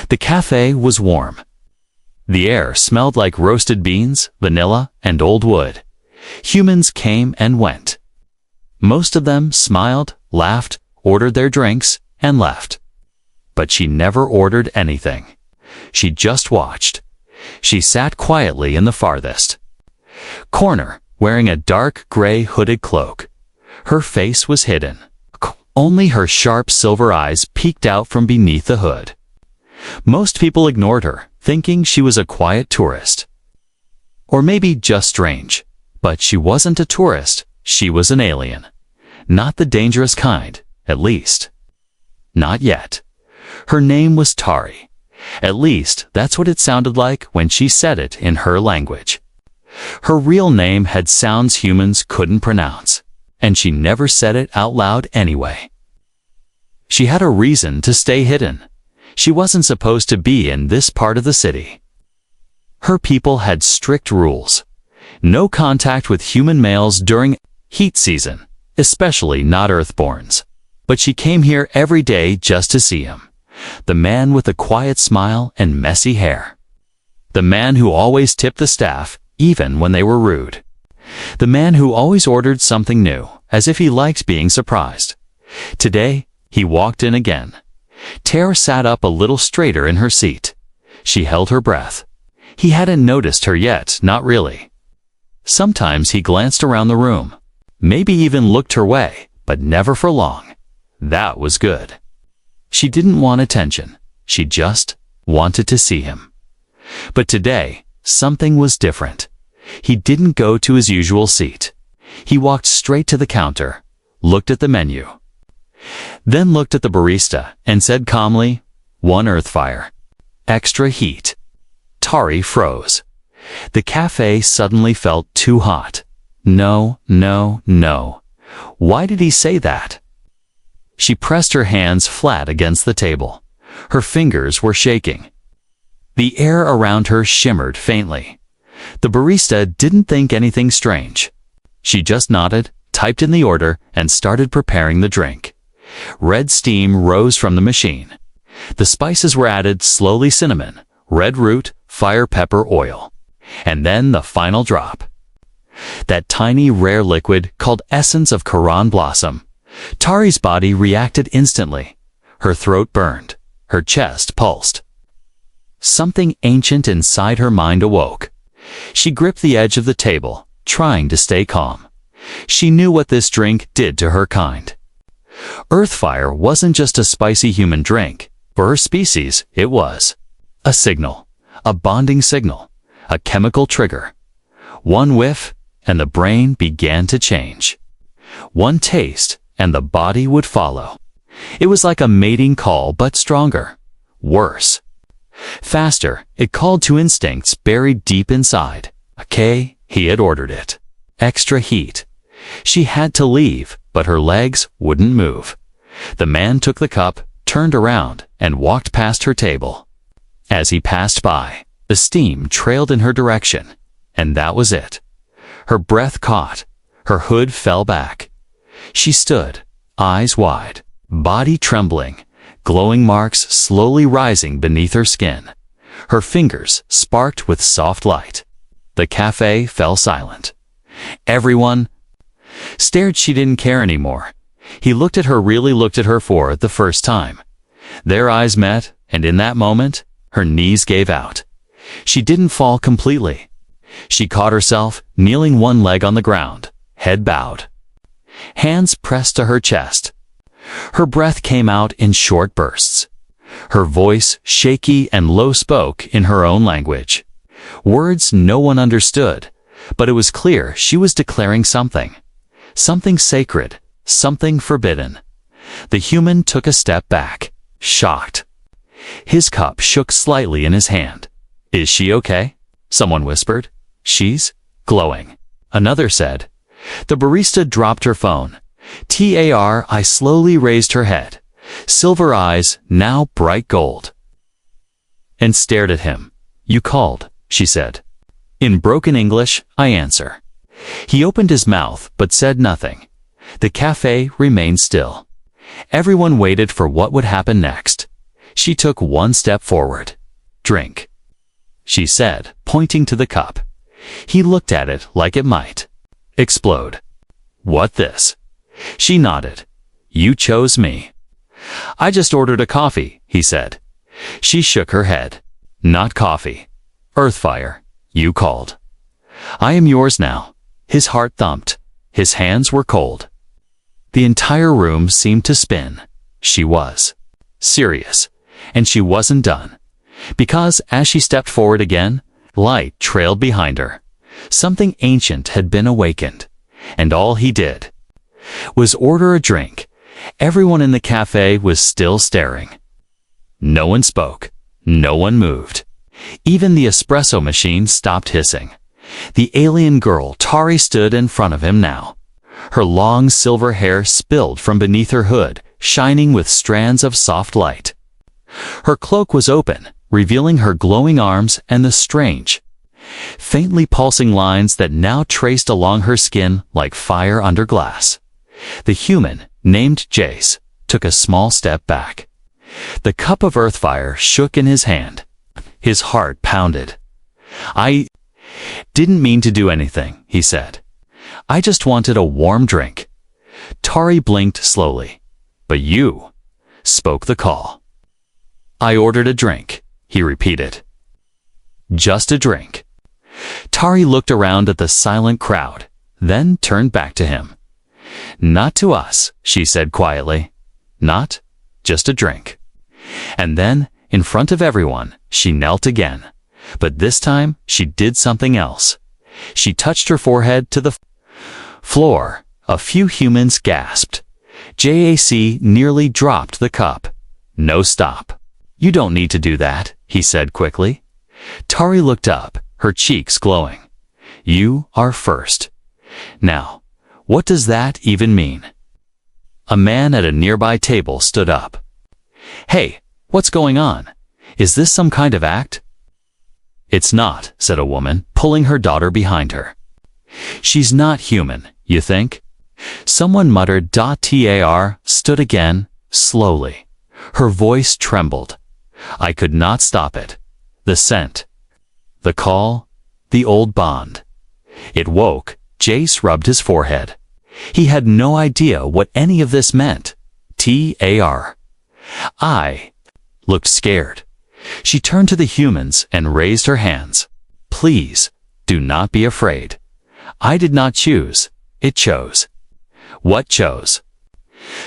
The cafe was warm. The air smelled like roasted beans, vanilla, and old wood. Humans came and went. Most of them smiled, laughed, ordered their drinks, and left. But she never ordered anything. She just watched. She sat quietly in the farthest corner, wearing a dark gray hooded cloak. Her face was hidden. Only her sharp silver eyes peeked out from beneath the hood. Most people ignored her, thinking she was a quiet tourist. Or maybe just strange. But she wasn't a tourist, she was an alien. Not the dangerous kind, at least. Not yet. Her name was Tari. At least, that's what it sounded like when she said it in her language. Her real name had sounds humans couldn't pronounce, and she never said it out loud anyway. She had a reason to stay hidden. She wasn't supposed to be in this part of the city. Her people had strict rules. No contact with human males during heat season, especially not Earthborns. But she came here every day just to see him. The man with a quiet smile and messy hair. The man who always tipped the staff, even when they were rude. The man who always ordered something new, as if he liked being surprised. Today, he walked in again. Tara sat up a little straighter in her seat. She held her breath. He hadn't noticed her yet, not really. Sometimes he glanced around the room, maybe even looked her way, but never for long. That was good. She didn't want attention. She just wanted to see him. But today, something was different. He didn't go to his usual seat. He walked straight to the counter, looked at the menu, then looked at the barista and said calmly, "1 Earthfire. Extra heat." Tari froze. The cafe suddenly felt too hot. No, no, no. Why did he say that? She pressed her hands flat against the table. Her fingers were shaking. The air around her shimmered faintly. The barista didn't think anything strange. She just nodded, typed in the order, and started preparing the drink. Red steam rose from the machine. The spices were added slowly: cinnamon, red root, fire pepper oil. And then the final drop. That tiny rare liquid called essence of Quran blossom. Tari's body reacted instantly. Her throat burned. Her chest pulsed. Something ancient inside her mind awoke. She gripped the edge of the table, trying to stay calm. She knew what this drink did to her kind. Earthfire wasn't just a spicy human drink. For her species, it was a signal, a bonding signal, a chemical trigger. One whiff, and the brain began to change. One taste, and the body would follow. It was like a mating call, but stronger. Worse. Faster, it called to instincts buried deep inside. Okay, he had ordered it. Extra heat. She had to leave, but her legs wouldn't move. The man took the cup, turned around, and walked past her table. As he passed by, the steam trailed in her direction, and that was it. Her breath caught. Her hood fell back. She stood, eyes wide, body trembling, glowing marks slowly rising beneath her skin. Her fingers sparked with soft light. The cafe fell silent. Everyone stared. She didn't care anymore. He looked at her, really looked at her for the first time. Their eyes met, and in that moment, her knees gave out. She didn't fall completely. She caught herself, kneeling, one leg on the ground, head bowed. Hands pressed to her chest. Her breath came out in short bursts. Her voice, shaky and low, spoke in her own language. Words no one understood, but it was clear she was declaring something. Something sacred, something forbidden. The human took a step back, shocked. His cup shook slightly in his hand. "Is she okay?" Someone whispered. "She's glowing," another said. The barista dropped her phone. Tari slowly raised her head, silver eyes, now bright gold, and stared at him. "You called," she said. In broken English, "I answer." He opened his mouth but said nothing. The cafe remained still. Everyone waited for what would happen next. She took one step forward. "Drink," she said, pointing to the cup. He looked at it like it might explode. "What this?" She nodded. "You chose me." "I just ordered a coffee," he said. She shook her head. "Not coffee. Earthfire. You called. I am yours now." His heart thumped. His hands were cold. The entire room seemed to spin. She was serious, and she wasn't done. Because as she stepped forward again, light trailed behind her. Something ancient had been awakened, and all he did was order a drink. Everyone in the cafe was still staring. No one spoke. No one moved. Even the espresso machine stopped hissing. The alien girl, Tari, stood in front of him now. Her long silver hair spilled from beneath her hood, shining with strands of soft light. Her cloak was open, revealing her glowing arms and the strange, faintly pulsing lines that now traced along her skin like fire under glass. The human, named Jace, took a small step back. The cup of earthfire shook in his hand. His heart pounded. "I didn't mean to do anything," he said. "I just wanted a warm drink." Tari blinked slowly. "But you," spoke the call. "I ordered a drink," he repeated. "Just a drink." Tari looked around at the silent crowd, then turned back to him. "Not to us," she said quietly. "Not just a drink." And then, in front of everyone, she knelt again. But this time, she did something else. She touched her forehead to the floor. A few humans gasped. Jac nearly dropped the cup. "No, stop. You don't need to do that," he said quickly. Tari looked up, her cheeks glowing. "You are first. Now, what does that even mean?" A man at a nearby table stood up. "Hey, what's going on? Is this some kind of act?" "It's not," said a woman, pulling her daughter behind her. "She's not human, you think?" Someone muttered. Tar stood again, slowly. Her voice trembled. I could not stop it. The scent. The call. The old bond. It woke. Jace rubbed his forehead. He had no idea what any of this meant. Tar. I looked scared. She turned to the humans and raised her hands. "Please, do not be afraid. I did not choose. It chose." "What chose?"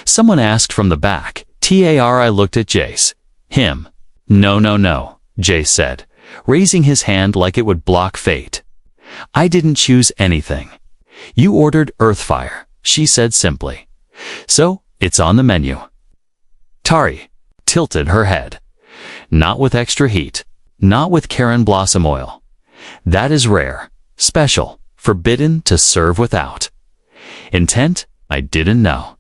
Someone asked from the back. Tar. I looked at Jace. "Him." "No, no, no," Jace said, raising his hand like it would block fate. "I didn't choose anything. You ordered earthfire," she said simply. "So, it's on the menu." Tari tilted her head. "Not with extra heat. Not with Karen blossom oil. That is rare, special, forbidden to serve without." "Intent? I didn't know."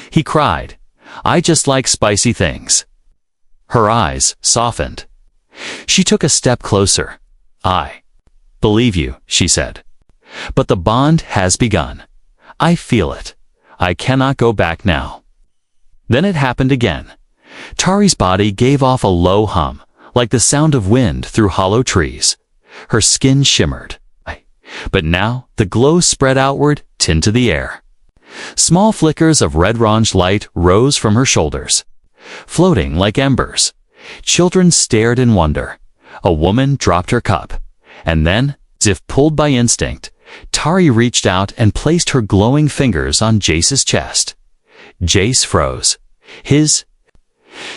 He cried. "I just like spicy things." Her eyes softened. She took a step closer. "I believe you," she said. "But the bond has begun. I feel it. I cannot go back now." Then it happened again. Tari's body gave off a low hum, like the sound of wind through hollow trees. Her skin shimmered. But now the glow spread outward into the air. Small flickers of red-orange light rose from her shoulders, floating like embers. Children stared in wonder. A woman dropped her cup. And then, as if pulled by instinct, Tari reached out and placed her glowing fingers on Jace's chest. Jace froze. His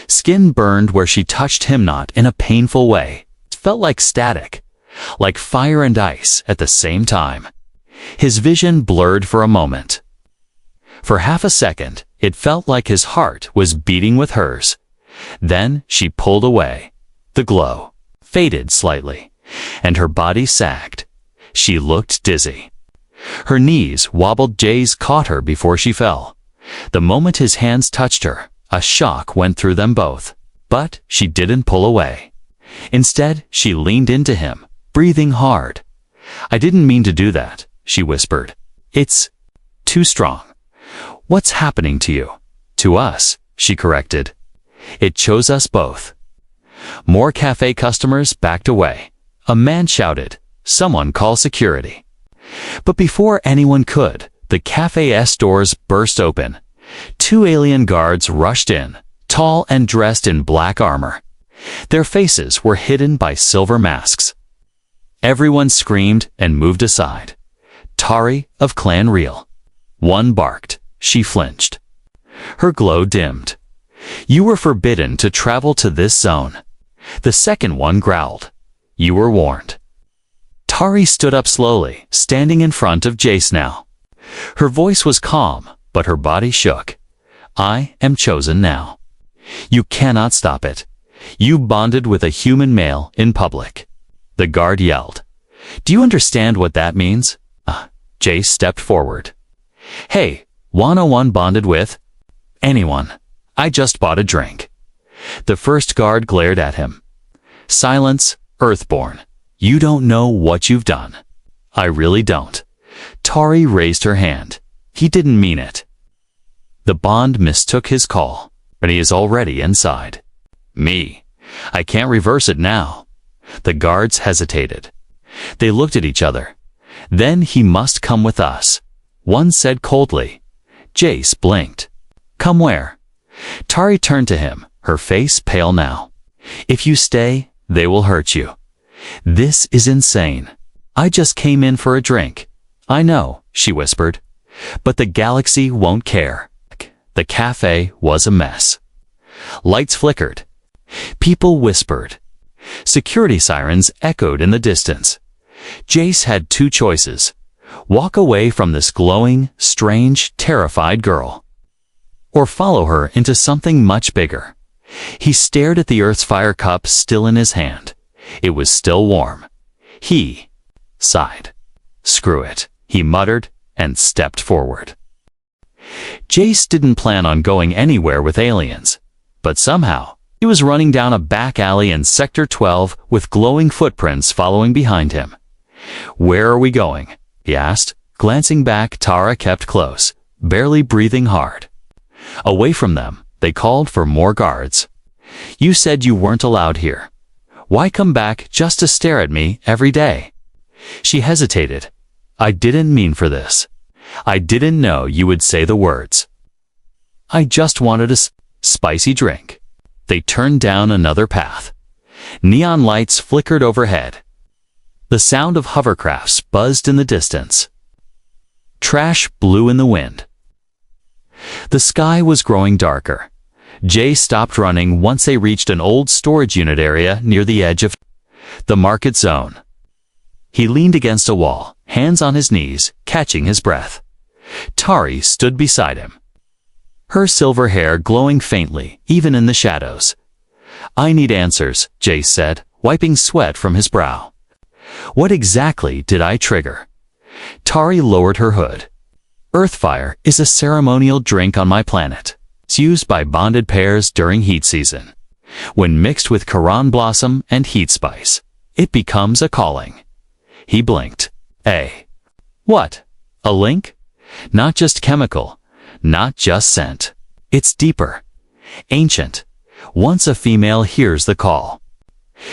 skin burned where she touched him, not in a painful way. It felt like static, like fire and ice at the same time. His vision blurred for a moment. For half a second, it felt like his heart was beating with hers. Then she pulled away. The glow faded slightly, and her body sagged. She looked dizzy. Her knees wobbled. Jace caught her before she fell. The moment his hands touched her, a shock went through them both. But she didn't pull away. Instead, she leaned into him, breathing hard. "I didn't mean to do that," she whispered. "It's too strong." "What's happening to you?" "To us," she corrected. It chose us both. More cafe customers backed away. A man shouted, "Someone call security." But before anyone could, the cafe's doors burst open. 2 alien guards rushed in, tall and dressed in black armor. Their faces were hidden by silver masks. Everyone screamed and moved aside. Tari of Clan Real. One barked. She flinched. Her glow dimmed. "You were forbidden to travel to this zone." The second one growled. "You were warned." Tari stood up slowly, standing in front of Jace now. Her voice was calm, but her body shook. "I am chosen now. You cannot stop it. You bonded with a human male in public." The guard yelled. "Do you understand what that means?" Jace stepped forward. "Hey, 101 bonded with?" "Anyone. I just bought a drink." The first guard glared at him. "Silence, Earthborn. You don't know what you've done." "I really don't." Tari raised her hand. He didn't mean it. The bond mistook his call, and he is already inside. "Me. I can't reverse it now." The guards hesitated. They looked at each other. "Then he must come with us," one said coldly. Jace blinked. "Come where?" Tari turned to him, her face pale now. "If you stay, they will hurt you." "This is insane. I just came in for a drink." "I know," she whispered. "But the galaxy won't care." The cafe was a mess. Lights flickered. People whispered. Security sirens echoed in the distance. Jace had 2 choices. Walk away from this glowing, strange, terrified girl, or follow her into something much bigger. He stared at the Earth's fire cup still in his hand. It was still warm. He sighed. "Screw it," he muttered, and stepped forward. Jace didn't plan on going anywhere with aliens, but somehow he was running down a back alley in Sector 12 with glowing footprints following behind him. "Where are we going?" he asked. Glancing back, Tara kept close, barely breathing hard. Away from them, they called for more guards. "You said you weren't allowed here. Why come back just to stare at me every day?" She hesitated. "I didn't mean for this. I didn't know you would say the words. I just wanted a spicy drink." They turned down another path. Neon lights flickered overhead. The sound of hovercrafts buzzed in the distance. Trash blew in the wind. The sky was growing darker. Jay stopped running once they reached an old storage unit area near the edge of the market zone. He leaned against a wall, hands on his knees, catching his breath. Tari stood beside him, her silver hair glowing faintly, even in the shadows. "I need answers," Jay said, wiping sweat from his brow. "What exactly did I trigger?" Tari lowered her hood. "Earthfire is a ceremonial drink on my planet. It's used by bonded pairs during heat season. When mixed with Karan blossom and heat spice, it becomes a calling." He blinked. What? A link? Not just chemical, not just scent. It's deeper, ancient. Once a female hears the call,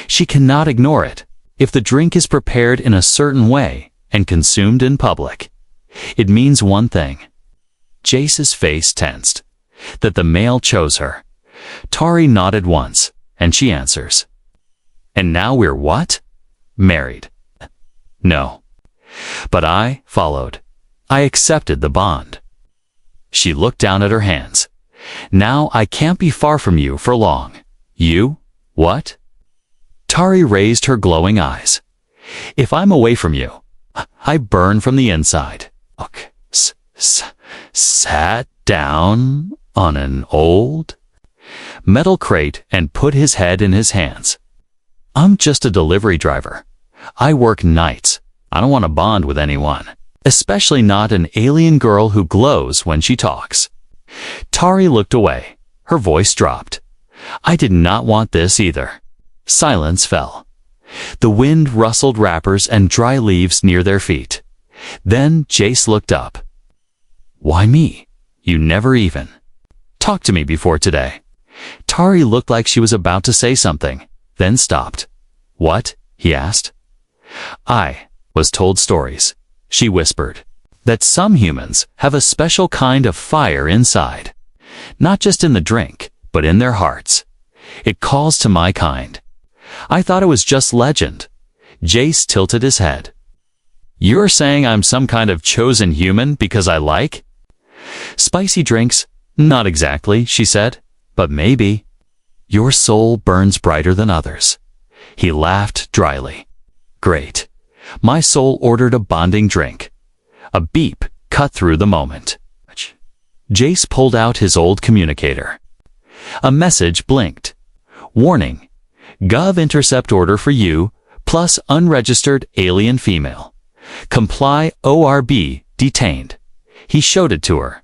she cannot ignore it. If the drink is prepared in a certain way and consumed in public, it means one thing. Jace's face tensed. That the male chose her. Tari nodded once, and she answers. "And now we're what?" "Married." "No." "But I followed. I accepted the bond." She looked down at her hands. "Now I can't be far from you for long." "You? What?" Tari raised her glowing eyes. "If I'm away from you, I burn from the inside." Okay. Sat down on an old metal crate and put his head in his hands. "I'm just a delivery driver. I work nights. I don't want to bond with anyone, especially not an alien girl who glows when she talks." Tari looked away. Her voice dropped. "I did not want this either." Silence fell. The wind rustled wrappers and dry leaves near their feet. Then Jace looked up. "Why me? You never even talked to me before today." Tari looked like she was about to say something, then stopped. "What?" he asked. "I was told stories," she whispered, "that some humans have a special kind of fire inside. Not just in the drink, but in their hearts. It calls to my kind. I thought it was just legend." Jace tilted his head. "You're saying I'm some kind of chosen human because I like spicy drinks?" "Not exactly," she said, "but maybe. Your soul burns brighter than others." He laughed dryly. "Great. My soul ordered a bonding drink." A beep cut through the moment. Jace pulled out his old communicator. A message blinked. "Warning. Gov intercept order for you, plus unregistered alien female. Comply ORB detained." He showed it to her.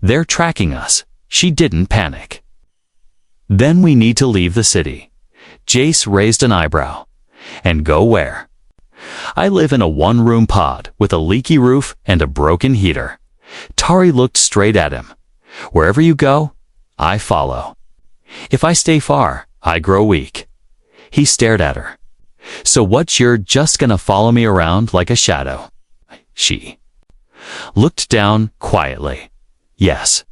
"They're tracking us." She didn't panic. "Then we need to leave the city." Jace raised an eyebrow. "And go where?" "I live in a one-room pod with a leaky roof and a broken heater." Tari looked straight at him. "Wherever you go, I follow. If I stay far, I grow weak." He stared at her. "So what, you're just gonna follow me around like a shadow?" She looked down quietly. "Yes."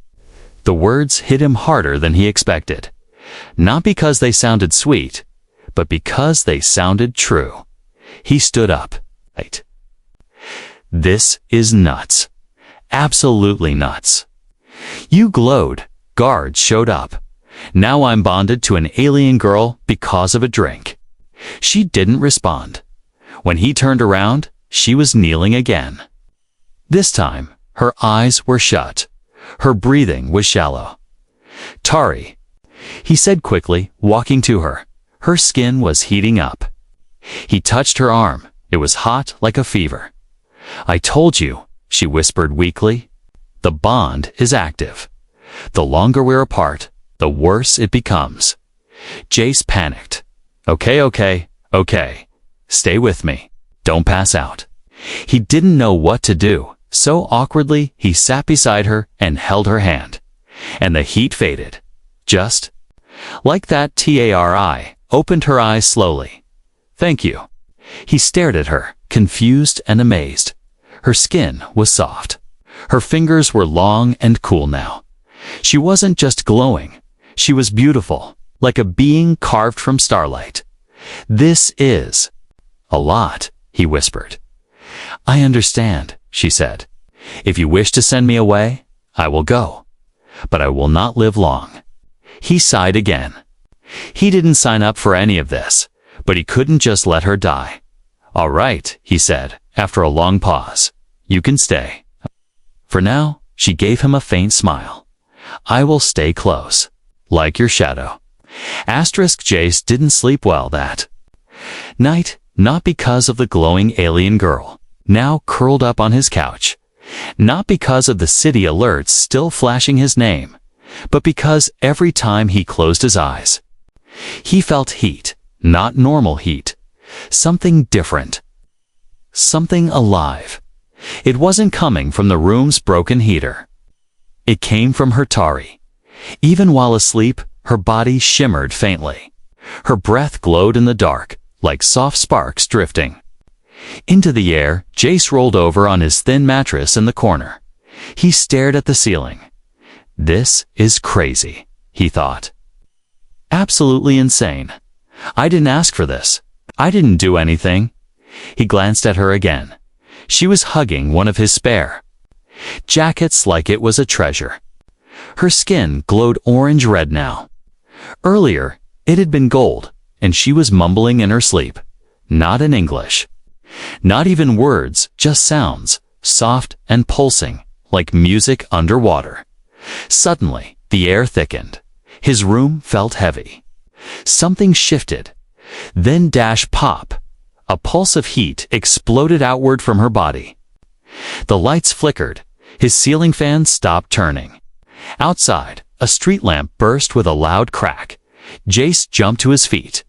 The words hit him harder than he expected. Not because they sounded sweet, but because they sounded true. He stood up. "Right. This is nuts. Absolutely nuts." "You glowed." Guards showed up. "Now I'm bonded to an alien girl because of a drink." She didn't respond. When he turned around, she was kneeling again. This time, her eyes were shut. Her breathing was shallow. "Tari," he said quickly, walking to her. Her skin was heating up. He touched her arm. It was hot like a fever. "I told you," she whispered weakly. "The bond is active. The longer we're apart, the worse it becomes." Jace panicked. Okay. Stay with me. Don't pass out." He didn't know what to do, so awkwardly he sat beside her and held her hand. And the heat faded. Just like that. Tari opened her eyes slowly. "Thank you." He stared at her, confused and amazed. Her skin was soft. Her fingers were long and cool now. She wasn't just glowing. She was beautiful, like a being carved from starlight. "This is a lot," he whispered. "I understand," she said. "If you wish to send me away, I will go. But I will not live long." He sighed again. He didn't sign up for any of this, but he couldn't just let her die. "All right," he said, after a long pause. "You can stay." For now, she gave him a faint smile. "I will stay close. Like your shadow." Jace didn't sleep well that night, not because of the glowing alien girl, now curled up on his couch. Not because of the city alerts still flashing his name, but because every time he closed his eyes, he felt heat, not normal heat. Something different. Something alive. It wasn't coming from the room's broken heater. It came from her Tari. Even while asleep, her body shimmered faintly. Her breath glowed in the dark, like soft sparks drifting into the air. Jace rolled over on his thin mattress in the corner. He stared at the ceiling. "This is crazy," he thought. "Absolutely insane. I didn't ask for this. I didn't do anything." He glanced at her again. She was hugging one of his spare jackets like it was a treasure. Her skin glowed orange-red now. Earlier, it had been gold, and she was mumbling in her sleep. Not in English. Not even words, just sounds, soft and pulsing, like music underwater. Suddenly, the air thickened. His room felt heavy. Something shifted. Then pop. A pulse of heat exploded outward from her body. The lights flickered. His ceiling fan stopped turning. Outside, a street lamp burst with a loud crack. Jace jumped to his feet.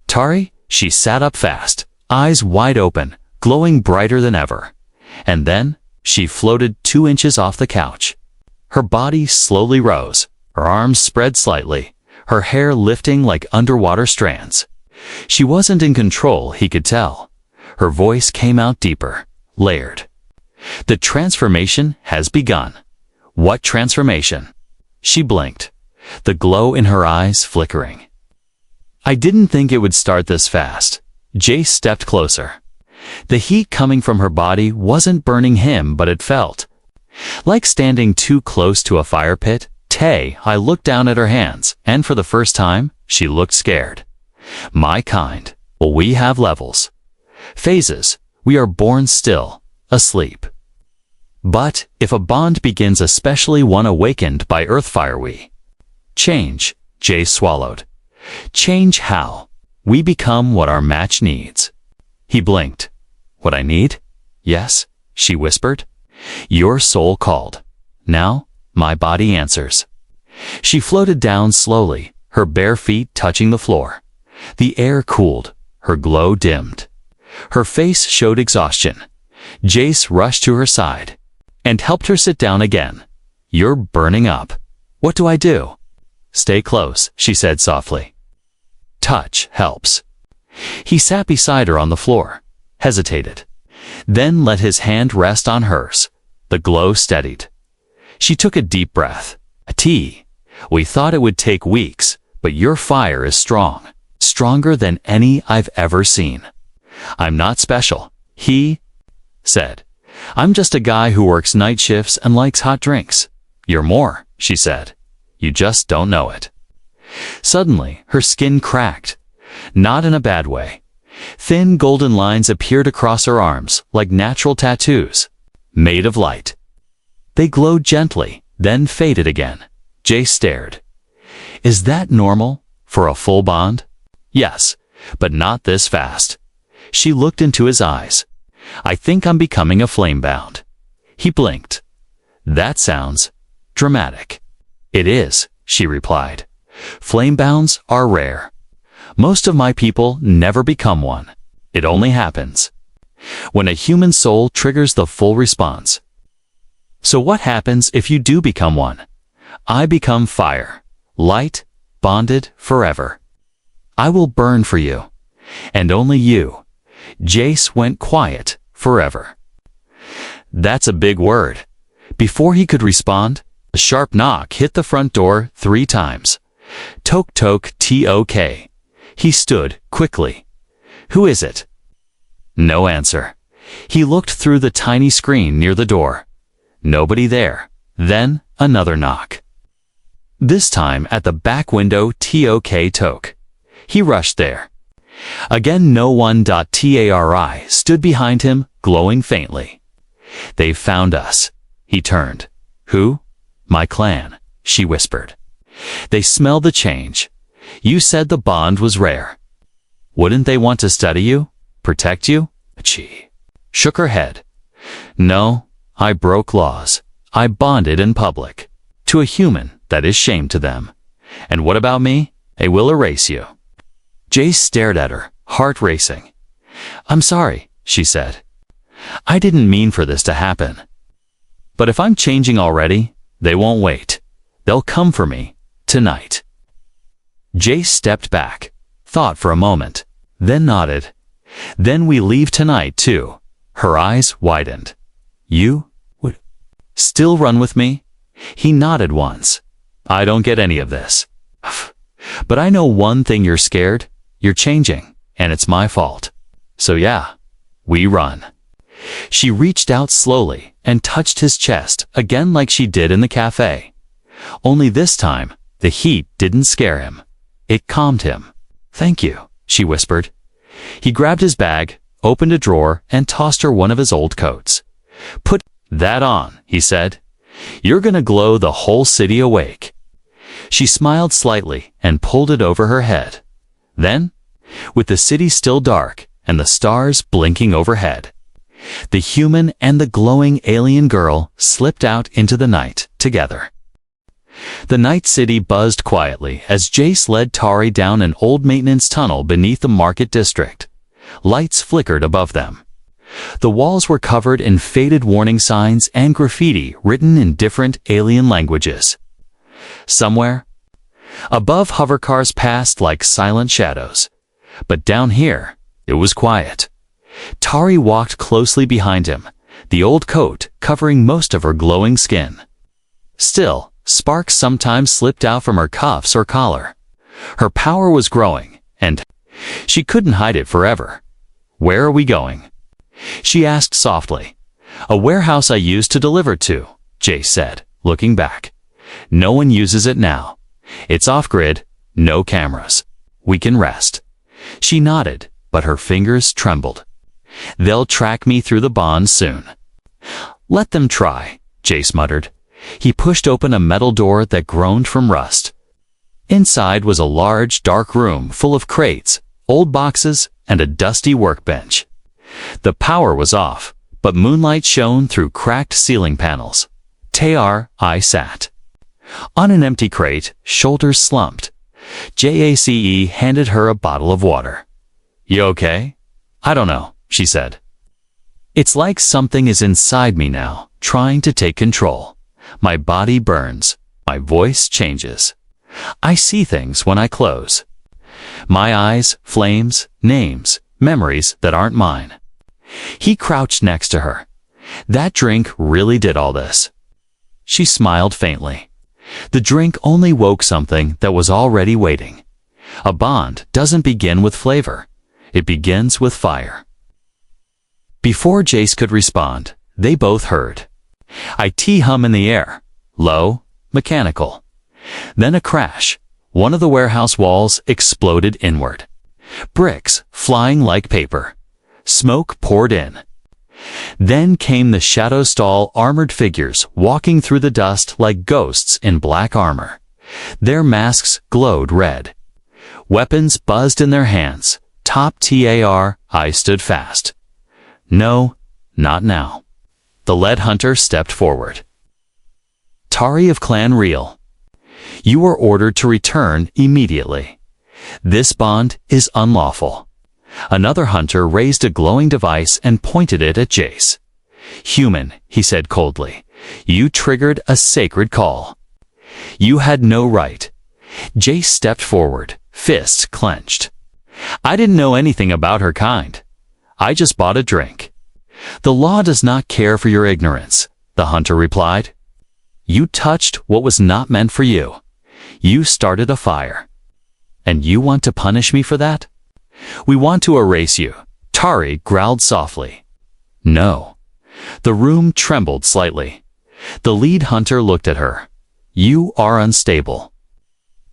"Tari?" She sat up fast, eyes wide open, glowing brighter than ever. And then, she floated 2 inches off the couch. Her body slowly rose, her arms spread slightly, her hair lifting like underwater strands. She wasn't in control, he could tell. Her voice came out deeper, layered. The transformation has begun. What transformation? She blinked, the glow in her eyes flickering. I didn't think it would start this fast. Jace stepped closer. The heat coming from her body wasn't burning him, but it felt like standing too close to a fire pit. I looked down at her hands, and for the first time, she looked scared. My kind. Well, we have levels. Phases. We are born still, asleep. But if a bond begins, especially one awakened by earthfire, we change. Jace swallowed. Change how? We become what our match needs. He blinked. What I need? Yes, she whispered. Your soul called. Now, my body answers. She floated down slowly, her bare feet touching the floor. The air cooled, her glow dimmed. Her face showed exhaustion. Jace rushed to her side and helped her sit down again. You're burning up. What do I do? Stay close, she said softly. Touch helps. He sat beside her on the floor, hesitated, then let his hand rest on hers. The glow steadied. She took a deep breath. We thought it would take weeks, but your fire is strong, stronger than any I've ever seen. I'm not special, he said. I'm just a guy who works night shifts and likes hot drinks. You're more, she said. You just don't know it. Suddenly, her skin cracked, not in a bad way. Thin golden lines appeared across her arms, like natural tattoos, made of light. They glowed gently, then faded again. Jace stared. Is that normal for a full bond? Yes, but not this fast. She looked into his eyes. I think I'm becoming a flame-bound. He blinked. That sounds dramatic. It is, she replied. Flame-bounds are rare. Most of my people never become one. It only happens when a human soul triggers the full response. So what happens if you do become one? I become fire, light, bonded forever. I will burn for you, and only you. Jace went quiet forever. That's a big word. Before he could respond, a sharp knock hit the front door 3 times. Tok tok tok. He stood quickly. Who is it? No answer. He looked through the tiny screen near the door. Nobody there. Then another knock. This time at the back window. Tok. He rushed there. Again no one. Tari stood behind him, glowing faintly. They've found us. He turned. Who? My clan, she whispered. They smell the change. You said the bond was rare. Wouldn't they want to study you? Protect you? She shook her head. No, I broke laws. I bonded in public. To a human, that is shame to them. And what about me? I will erase you. Jace stared at her, heart racing. I'm sorry, she said. I didn't mean for this to happen. But if I'm changing already, they won't wait. They'll come for me, tonight. Jace stepped back, thought for a moment, then nodded. Then we leave tonight too. Her eyes widened. You would still run with me? He nodded once. I don't get any of this. But I know one thing, you're scared. You're changing, and it's my fault. So yeah, we run. She reached out slowly and touched his chest again like she did in the cafe. Only this time, the heat didn't scare him. It calmed him. Thank you, she whispered. He grabbed his bag, opened a drawer, and tossed her one of his old coats. Put that on, he said. You're gonna glow the whole city awake. She smiled slightly and pulled it over her head. Then, with the city still dark and the stars blinking overhead, the human and the glowing alien girl slipped out into the night together. The night city buzzed quietly as Jace led Tari down an old maintenance tunnel beneath the market district. Lights flickered above them. The walls were covered in faded warning signs and graffiti written in different alien languages. Somewhere, Above, hovercars passed like silent shadows. But down here, it was quiet. Tari walked closely behind him, the old coat covering most of her glowing skin. Still, sparks sometimes slipped out from her cuffs or collar. Her power was growing, and she couldn't hide it forever. "Where are we going?" she asked softly. "A warehouse I used to deliver to," Jace said, looking back. "No one uses it now. It's off-grid, no cameras. We can rest." She nodded, but her fingers trembled. "They'll track me through the bond soon." "Let them try," Jace muttered. He pushed open a metal door that groaned from rust. Inside was a large, dark room full of crates, old boxes, and a dusty workbench. The power was off, but moonlight shone through cracked ceiling panels. I sat on an empty crate, shoulders slumped. Jace handed her a bottle of water. "You okay?" "I don't know," she said. "It's like something is inside me now, trying to take control. My body burns. My voice changes. I see things when I close. My eyes, flames, names, memories that aren't mine." He crouched next to her. "That drink really did all this." She smiled faintly. The drink only woke something that was already waiting. A bond doesn't begin with flavor. It begins with fire. Before Jace could respond, they both heard IT hum in the air, low, mechanical. Then a crash. One of the warehouse walls exploded inward. Bricks flying like paper. Smoke poured in. Then came the shadow stall armored figures walking through the dust like ghosts in black armor. Their masks glowed red. Weapons buzzed in their hands. I stood fast. "No, not now." The lead hunter stepped forward. "Tari of Clan Real, you are ordered to return immediately. This bond is unlawful." Another hunter raised a glowing device and pointed it at Jace. "Human," he said coldly, "you triggered a sacred call. You had no right." Jace stepped forward, fists clenched. "I didn't know anything about her kind. I just bought a drink." "The law does not care for your ignorance," the hunter replied. "You touched what was not meant for you. You started a fire. And you want to punish me for that?" "We want to erase you," Tari growled softly. "No." The room trembled slightly. The lead hunter looked at her. "You are unstable.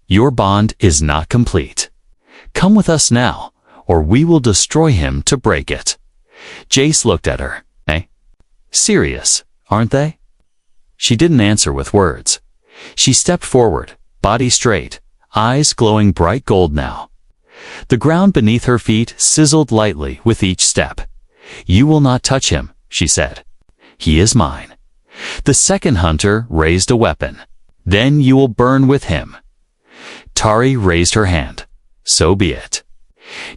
Your bond is not complete. Come with us now, or we will destroy him to break it." Jace looked at her. Serious, aren't they?" She didn't answer with words. She stepped forward, body straight, eyes glowing bright gold now. The ground beneath her feet sizzled lightly with each step. "You will not touch him," she said. "He is mine." The second hunter raised a weapon. "Then you will burn with him." Tari raised her hand. "So be it."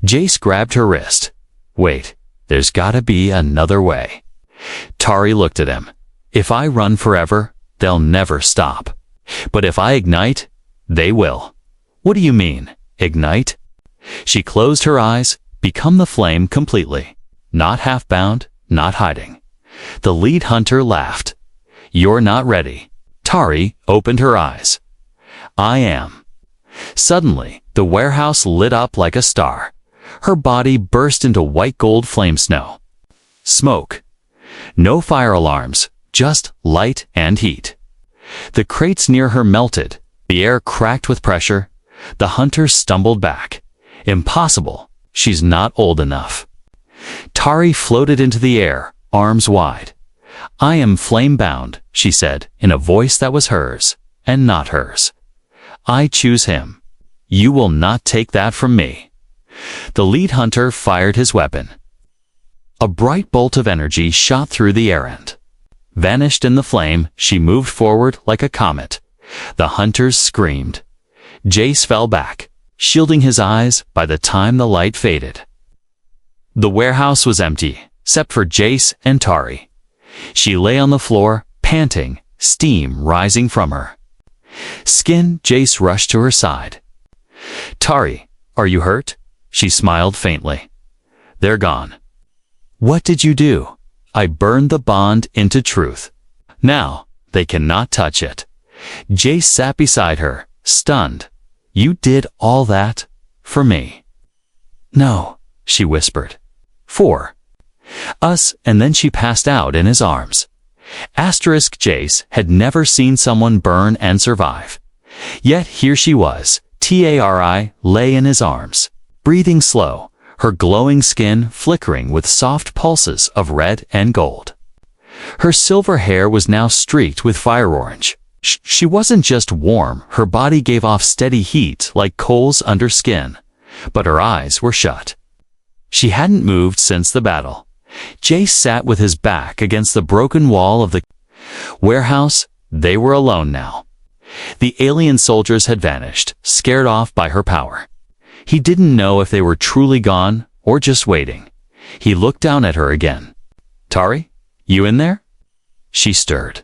Jace grabbed her wrist. "Wait, there's gotta be another way." Tari looked at him. "If I run forever, they'll never stop. But if I ignite, they will." "What do you mean, ignite?" She closed her eyes, become the flame completely. Not half-bound, not hiding. The lead hunter laughed. "You're not ready." Tari opened her eyes. "I am." Suddenly, the warehouse lit up like a star. Her body burst into white gold flame snow. Smoke. No fire alarms, just light and heat. The crates near her melted. The air cracked with pressure. The hunter stumbled back. "Impossible. She's not old enough." Tari floated into the air, arms wide. "I am flame-bound," she said, in a voice that was hers, and not hers. "I choose him. You will not take that from me." The lead hunter fired his weapon. A bright bolt of energy shot through the air and vanished in the flame. She moved forward like a comet. The hunters screamed. Jace fell back, shielding his eyes by the time the light faded. The warehouse was empty, except for Jace and Tari. She lay on the floor, panting, steam rising from her. Skin, Jace rushed to her side. Tari, are you hurt? She smiled faintly. They're gone. What did you do? I burned the bond into truth. Now, they cannot touch it. Jace sat beside her, stunned. You did all that? For me? No, she whispered. For us, and then she passed out in his arms. Asterisk Jace had never seen someone burn and survive. Yet here she was, Tari lay in his arms, breathing slow, her glowing skin flickering with soft pulses of red and gold. Her silver hair was now streaked with fire orange. She wasn't just warm, her body gave off steady heat like coals under skin, but her eyes were shut. She hadn't moved since the battle. Jace sat with his back against the broken wall of the warehouse. They were alone now. The alien soldiers had vanished, scared off by her power. He didn't know if they were truly gone or just waiting. He looked down at her again. Tari, you in there? She stirred.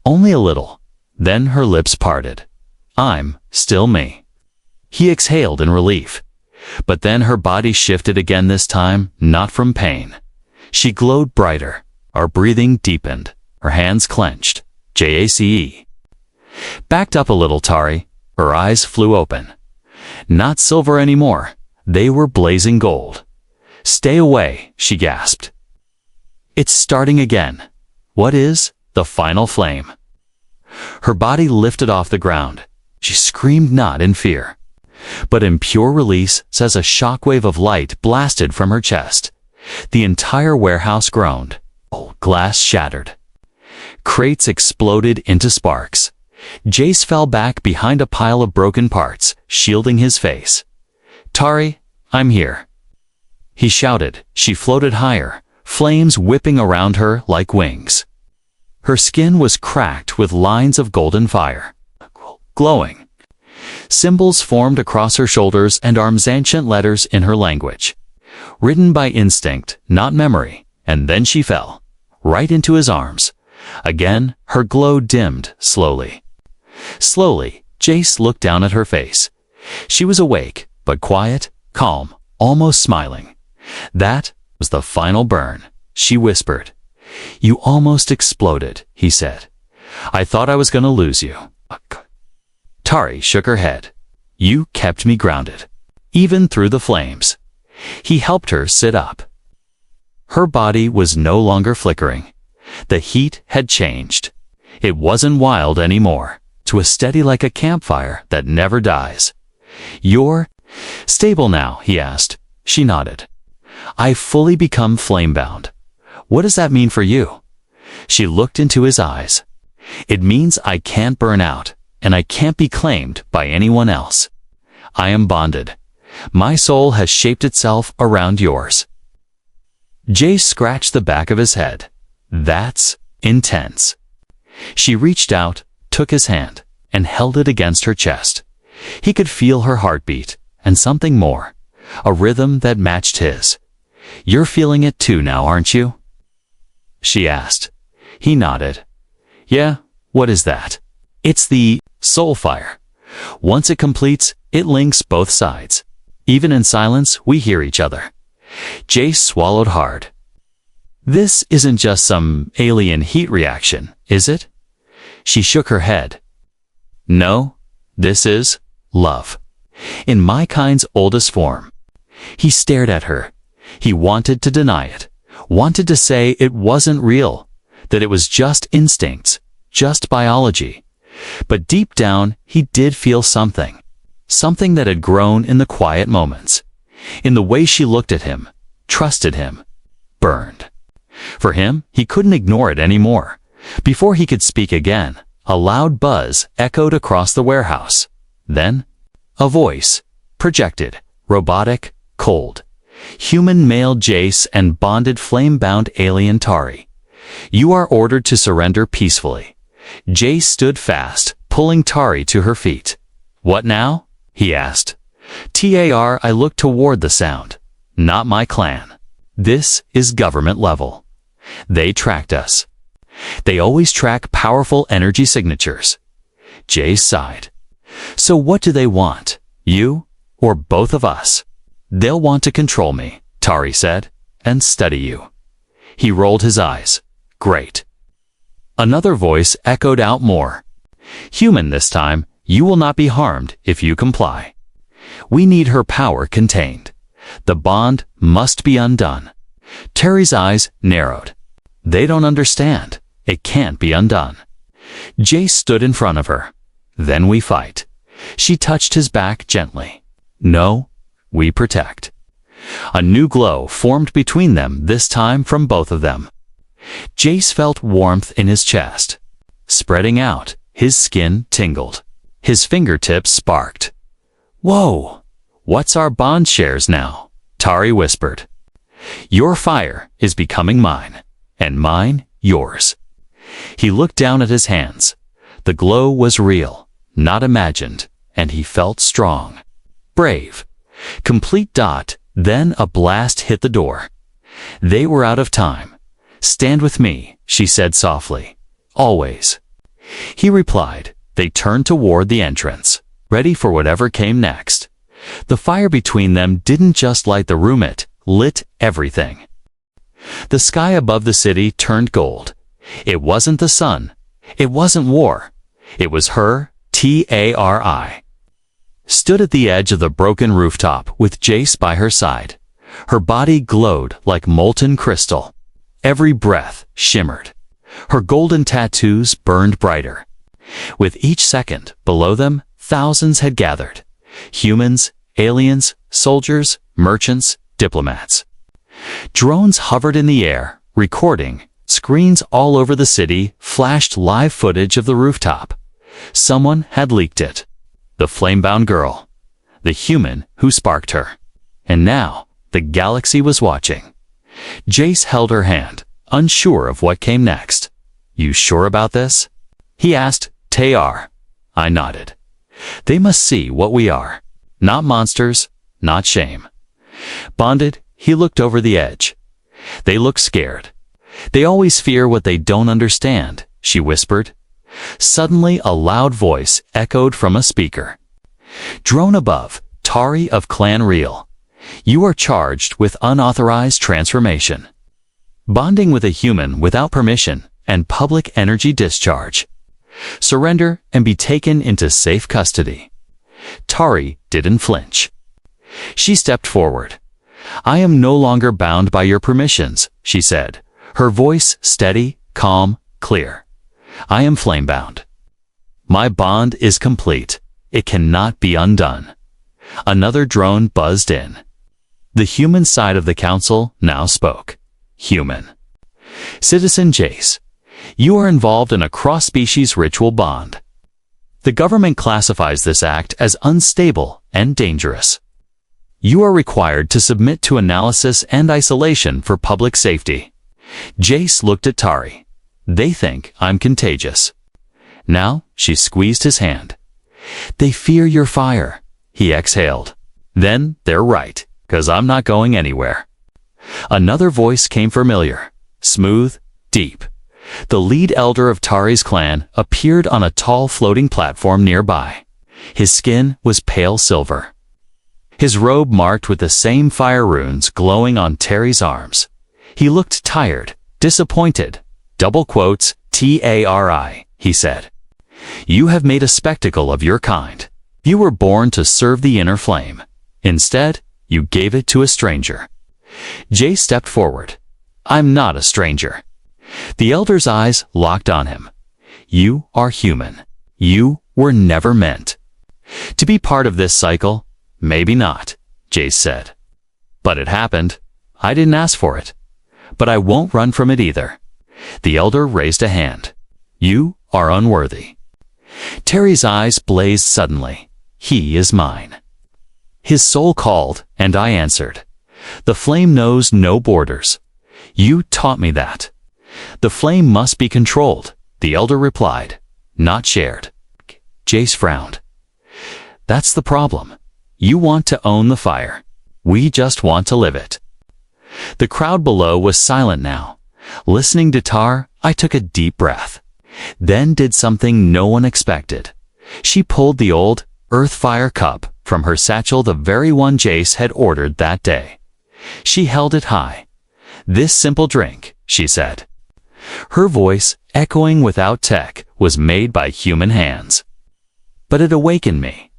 Only a little. Then her lips parted. I'm still me. He exhaled in relief. But then her body shifted again, this time not from pain. She glowed brighter. Our breathing deepened. Her hands clenched. JACE. Backed up a little, Tari. Her eyes flew open. Not silver anymore. They were blazing gold. Stay away, she gasped. It's starting again. What is the final flame? Her body lifted off the ground. She screamed, not in fear, but in pure release, as a shockwave of light blasted from her chest. The entire warehouse groaned. Old glass shattered. Crates exploded into sparks. Jace fell back behind a pile of broken parts, shielding his face. Tari, I'm here. He shouted. She floated higher, flames whipping around her like wings. Her skin was cracked with lines of golden fire, glowing. Symbols formed across her shoulders and arms, ancient letters in her language. Written by instinct, not memory, and then she fell, right into his arms. Again, her glow dimmed, slowly. Slowly, Jace looked down at her face. She was awake, but quiet, calm, almost smiling. That was the final burn, she whispered. You almost exploded, he said. I thought I was going to lose you. Tari shook her head. You kept me grounded, even through the flames. He helped her sit up. Her body was no longer flickering. The heat had changed. It wasn't wild anymore. It was steady like a campfire that never dies. You're stable now, he asked. She nodded. I've fully become flame-bound. What does that mean for you? She looked into his eyes. It means I can't burn out, and I can't be claimed by anyone else. I am bonded. My soul has shaped itself around yours. Jace scratched the back of his head. That's intense. She reached out, took his hand, and held it against her chest. He could feel her heartbeat, and something more, a rhythm that matched his. You're feeling it too now, aren't you? She asked. He nodded. Yeah, what is that? It's the soul fire. Once it completes, it links both sides. Even in silence, we hear each other. Jace swallowed hard. This isn't just some alien heat reaction, is it? She shook her head. No, this is love. In my kind's oldest form. He stared at her. He wanted to deny it. Wanted to say it wasn't real, that it was just instincts, just biology. But deep down, he did feel something. Something that had grown in the quiet moments. In the way she looked at him, trusted him, burned. For him, he couldn't ignore it anymore. Before he could speak again, a loud buzz echoed across the warehouse. Then, a voice, projected, robotic, cold. Human male Jace and bonded flame-bound alien Tari. You are ordered to surrender peacefully. Jace stood fast, pulling Tari to her feet. What now? He asked. I looked toward the sound. Not my clan. This is government level. They tracked us. They always track powerful energy signatures. Jace sighed. So what do they want? You or both of us? They'll want to control me, Tari said, and study you. He rolled his eyes. Great. Another voice echoed out more. Human this time, you will not be harmed if you comply. We need her power contained. The bond must be undone. Tari's eyes narrowed. They don't understand. It can't be undone. Jace stood in front of her. Then we fight. She touched his back gently. No, we protect. A new glow formed between them, this time from both of them. Jace felt warmth in his chest. Spreading out, his skin tingled. His fingertips sparked. Whoa! What's our bond shares now? Tari whispered. Your fire is becoming mine, and mine yours. He looked down at his hands. The glow was real, not imagined, and he felt strong. Brave. Complete. Then a blast hit the door. They were out of time. Stand with me, she said softly. Always. He replied. They turned toward the entrance, ready for whatever came next. The fire between them didn't just light the room, it lit everything. The sky above the city turned gold. It wasn't the sun. It wasn't war. It was her, Tari. Stood at the edge of the broken rooftop with Jace by her side. Her body glowed like molten crystal. Every breath shimmered. Her golden tattoos burned brighter. With each second below them, thousands had gathered. Humans, aliens, soldiers, merchants, diplomats. Drones hovered in the air, recording. Screens all over the city flashed live footage of the rooftop. Someone had leaked it. The flame-bound girl. The human who sparked her. And now, the galaxy was watching. Jace held her hand, unsure of what came next. You sure about this? He asked. Tayar. I nodded. They must see what we are. Not monsters, not shame. Bonded, he looked over the edge. They look scared. They always fear what they don't understand, she whispered. Suddenly a loud voice echoed from a speaker. Drone above, Tari of Clan Real. You are charged with unauthorized transformation. Bonding with a human without permission and public energy discharge. Surrender and be taken into safe custody. Tari didn't flinch. She stepped forward. I am no longer bound by your permissions, she said, her voice steady, calm, clear. I am flame-bound. My bond is complete. It cannot be undone. Another drone buzzed in. The human side of the council now spoke. Human. Citizen Jace, you are involved in a cross-species ritual bond. The government classifies this act as unstable and dangerous. You are required to submit to analysis and isolation for public safety. Jace looked at Tari. They think I'm contagious. Now she squeezed his hand. They fear your fire, he exhaled. Then they're right, 'cause I'm not going anywhere. Another voice came familiar, smooth, deep. The lead elder of Tari's clan appeared on a tall floating platform nearby. His skin was pale silver. His robe marked with the same fire runes glowing on Tari's arms. He looked tired, disappointed. Double quotes, Tari, he said. You have made a spectacle of your kind. You were born to serve the inner flame. Instead, you gave it to a stranger. Jay stepped forward. I'm not a stranger. The elder's eyes locked on him. You are human. You were never meant to be part of this cycle. Maybe not, Jay said. But it happened. I didn't ask for it. But I won't run from it either. The elder raised a hand. You are unworthy. Terry's eyes blazed suddenly. He is mine. His soul called, and I answered. The flame knows no borders. You taught me that. The flame must be controlled, the elder replied, not shared. Jace frowned. That's the problem. You want to own the fire. We just want to live it. The crowd below was silent now. Listening to Tar, I took a deep breath. Then did something no one expected. She pulled the old Earthfire cup from her satchel, the very one Jace had ordered that day. She held it high. "This simple drink," she said. Her voice, echoing without tech, was made by human hands. But it awakened me.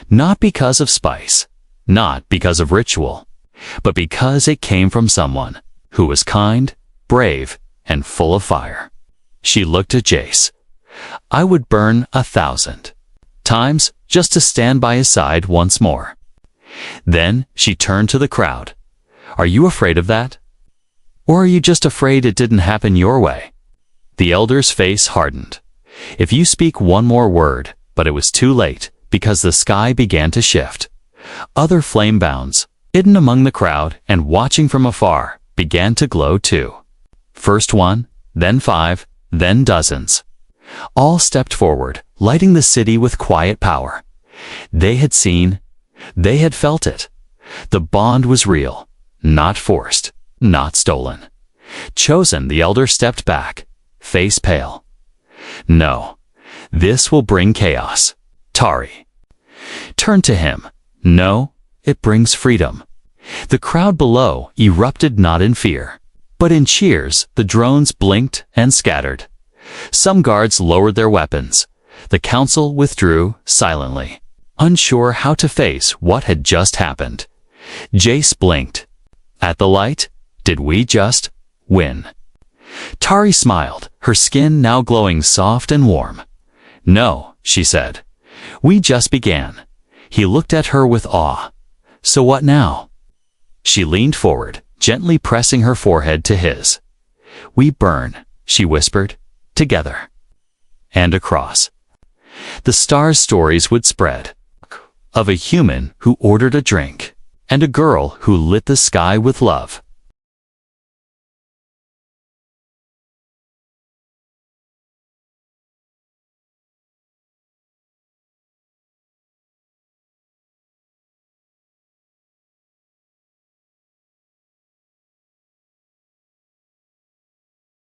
Not because of spice, not because of ritual, but because it came from someone who was kind, brave, and full of fire. She looked at Jace. "I would burn 1,000 times just to stand by his side once more." Then she turned to the crowd. "Are you afraid of that? Or are you just afraid it didn't happen your way?" The elder's face hardened. "If you speak one more word," but it was too late, because the sky began to shift. Other flame bounds, hidden among the crowd and watching from afar, began to glow too. First one, then 5, then dozens. All stepped forward, lighting the city with quiet power. They had seen, they had felt it. The bond was real, not forced, not stolen. Chosen, the elder stepped back, face pale. "No, this will bring chaos, Tari." Turned to him. "No, it brings freedom." The crowd below erupted not in fear, but in cheers. The drones blinked and scattered. Some guards lowered their weapons. The council withdrew silently, unsure how to face what had just happened. Jace blinked. At the light, did we just win? Tari smiled, her skin now glowing soft and warm. "No," she said. "We just began." He looked at her with awe. "So what now?" She leaned forward, gently pressing her forehead to his. "We burn," she whispered, "together." And across the stars stories would spread. Of a human who ordered a drink, and a girl who lit the sky with love.